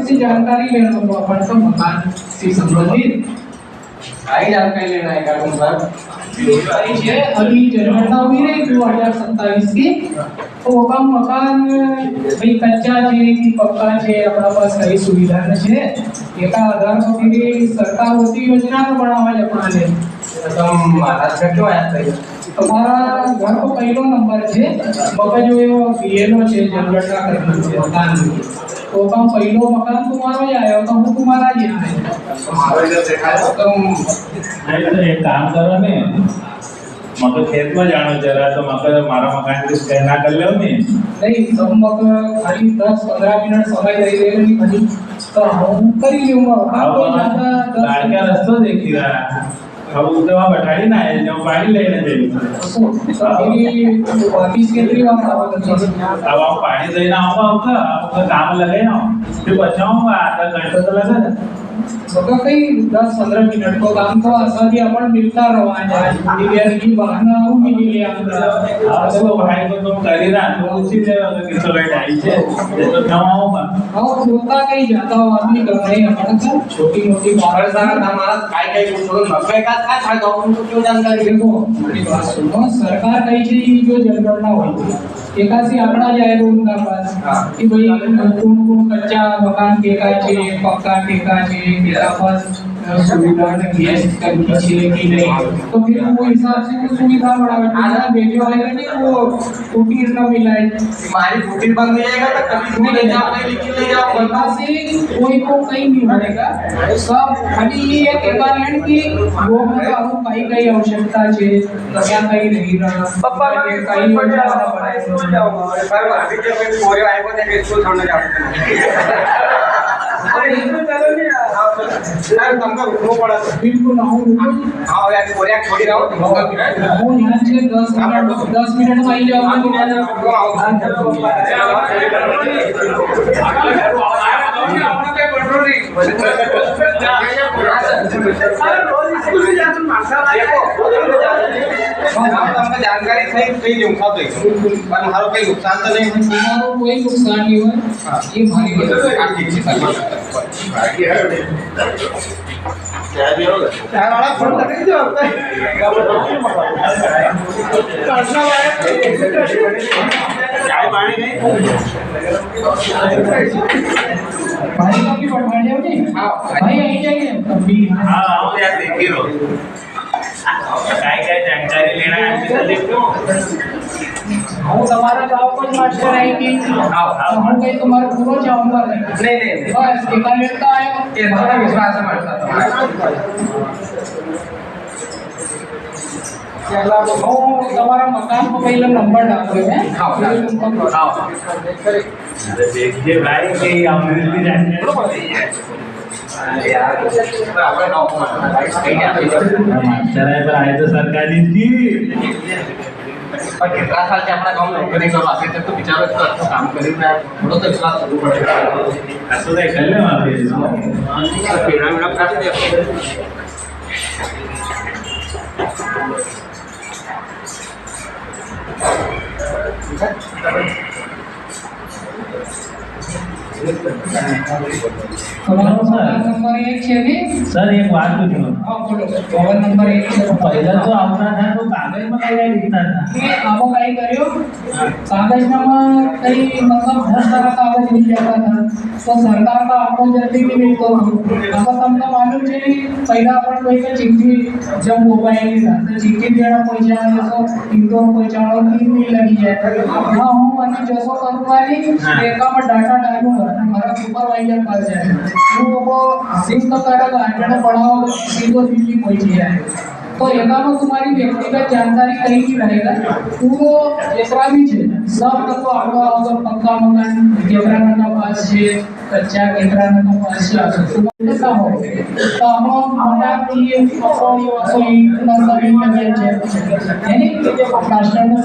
सी जानकारी लेना होगा अपन को मकान से संबंधित। आई जानकारी लेना है क्या तुम सर? अभी जनगणना हुई है 2027 की, तो हम मकान भाई कच्चा છે કે પક્કા છે આપણા પાસ કઈ સુવિધા છે એકા આધાર પર સરકાર હોતી યોजना બનાવવા જ આપણાને तुम महाराष्ट्र क्यों आया था? તમારા ઘર કો પહેલો નંબર છે મકા જો એવો બીએલઓ છે જનગણના કરવાનું છે મકાન તો કામ પહેલો મકાન તમારો જ આવ્યો તો હું તમારા જ આવ્યો तुम्हारा इधर देखा है तुम नहीं तो एक काम करो ने मगर खेत में जानो जरा तो मगर मारा मकान की स्कैन कर लो ने नहीं सब मग खाली 10-15 मिनट समय दे दे नहीं खाली तो हम કરી લઉં હા કોઈ જ્યાદા क्या रास्ता देखी रहा अब उधर वहाँ बैठाड़ी ना है जब पानी लेने देगी ऑफिस के लिए वहां अब हम पानी देना होगा आपका काम लगे ना फिर बचाऊंगा आधा घंटा तो लगा मग कई 10-15 मिनट को काम तो असा भी अपन मिलता रहा जाए दिव्या की बहाना हम मिली ले आप तो भाई को तुम कर ही रहा तो उसी में अगर किसी का ढाई से तो नवाऊंगा और होता कहीं जाता हो आदमी कर रहे हैं अपन का छोटी मोटी हर साल हमारा काय काय छोड़ो मकई का था गांव में क्यों जानकारी देखो मेरी बात सुनो सरकार कही थी जो जनगणना हुई थी एकासी आंकड़ा जाएगा उनका पास कि भाई कौन कच्चा मकान केका छे पक्का केका छे मेरा पास सुविधा ने गैस करनी छे कि नहीं तो फिर वो हिसाब से वो सुविधा बढ़ावे आधा भेजो आएगा नहीं वो कुटीर न मिलाए हमारी कुटीर बंद हो जाएगा तो कभी भी ले जाओ नहीं लिख ले जाओ बता से कोई को कहीं नहीं मिलेगा सब खाली ये है कि कारण कि लोग का कहीं कहीं आवश्यकता छे क्या कहीं नहीं रहा पप्पा कहीं कहीं पड़ जाओ जाऊंगा पर अभी के कोई पूरे आए को देख स्कूल छोड़ने जाते हैं अरे इसमें चलो नहीं यार तुमको रुकना पड़ा बिल्कुल आओ हां यार पूरे छोड़ी रहो तुम लोग वो यहाँ से 10 मिनट में आई जाओ हमको जानकारी सही दूंगा तो पर हमारा कोई नुकसान तो नहीं है तुम्हारा कोई नुकसान नहीं हुआ ये भारी क्या वाला फोन लगे जो चाय पानी गई भाई की बढ़ा जाओ नहीं भाई आई जाइए अभी हाँ आओ यार देखी रहो काय काय जानकारी लेना है जल्दी क्यों वो तुम्हारा गांव को मास्टर है कि हम कहीं तुम्हारा पूरा जाऊंगा नहीं नहीं बस टीका लेता है ये थोड़ा विश्वास है हमारे साथ तुम्हारा मकान को पहले नंबर डाल दो मैं अरे देखिए भाई कि हमने भी जानकारी यार अपने गांव को मास्टर है पर आए तो सरकारी थी पर कितना साल से अपना गांव में नौकरी करो आखिर तक तो बेचारा तो अच्छा काम कर रहा है थोड़ा तो विश्वास जरूर पड़ेगा ऐसा तो कर ले वहाँ पे पेड़ा मेरा काट दे તમારો નંબર 1 છે ને सर एक बात पूछो हाँ बोलो मोबाइल नंबर 1 છે पहले तो આવતા था तो कागज में कहीं लिखता था ये आपको कहीं करियो कागज में कई मतलब बहुत सारा कागज मिल जाता था तो सरकार का आपको जल्दी भी मिलता था अब तुमको मालूम है पहला अपन कोई का चिट्ठी जब मोबाइल था तो चिट्ठी देना पहुंचाना तो इनको पहुंचाना की नहीं लगी जाए हाँ हूँ मैंने जैसो करूँगा नहीं एका में डाटा डालूंगा हमारा सुपरवाइजर पास जाएगा वो सिंक करेगा एंटेना पढ़ाओ सीधो दिल्ली पहुंच जाएगा तो एका में तुम्हारी व्यक्तिगत जानकारी कहीं नहीं रहेगा पूरो जेकरा भी है सब तो आपका अगर पक्का मकान जेकरा का पास है कच्चा केकरा का पास है तो कैसा हो तो हम मोटा की असो असो इतना सभी में है यानी राष्ट्र में